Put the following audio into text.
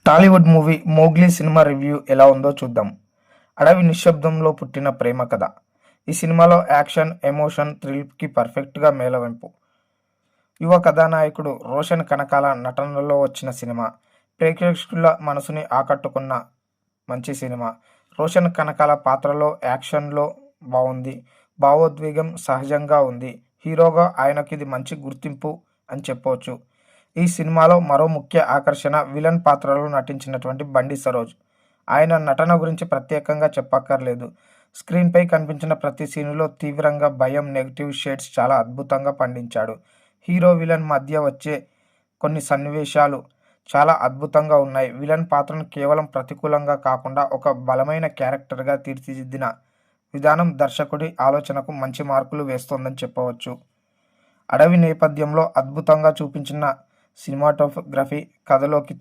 Tollywood movie 'Mowgli' cinema review ఎలా ఉందో చూద్దాం. అడవి నిశ్శబ్దంలో పుట్టిన ప్రేమ కథ. ఈ సినిమాలో యాక్షన్, ఎమోషన్, థ్రిల్‌కి పర్ఫెక్ట్‌గా మేళవింపు. యువ కథానాయకుడు రోషన్ కనకాల నటనలో వచ్చిన సినిమా. ప్రేక్షకుల మనసుని ఆకట్టుకున్న మంచి సినిమా. రోషన్ కనకాల పాత్రలో, యాక్షన్‌లో బావుంది. భావోద్వేగం సహజంగా ఉంది. హీరోగా ఆయనకిది మంచి గుర్తింపు అని చెప్పొచ్చు. ఈ సినిమాలో మరో ముఖ్య ఆకర్షణ విలన్ పాత్రలో నటించినటువంటి బండి సరోజ్. ఆయన నటన గురించి ప్రత్యేకంగా చెప్పక్కర్లేదు. స్క్రీన్పై కనిపించిన ప్రతి సీనులో తీవ్రంగా భయం, నెగెటివ్ షేడ్స్ చాలా అద్భుతంగా పండించాడు. హీరో విలన్ మధ్య వచ్చే కొన్ని సన్నివేశాలు చాలా అద్భుతంగా ఉన్నాయి. విలన్ పాత్రను కేవలం ప్రతికూలంగా కాకుండా ఒక బలమైన క్యారెక్టర్గా తీర్చిదిద్దిన విధానం దర్శకుడి ఆలోచనకు మంచి మార్కులు వేస్తోందని చెప్పవచ్చు. అడవి నేపథ్యంలో అద్భుతంగా చూపించిన సినిమాటోగ్రఫీ, కథలోకి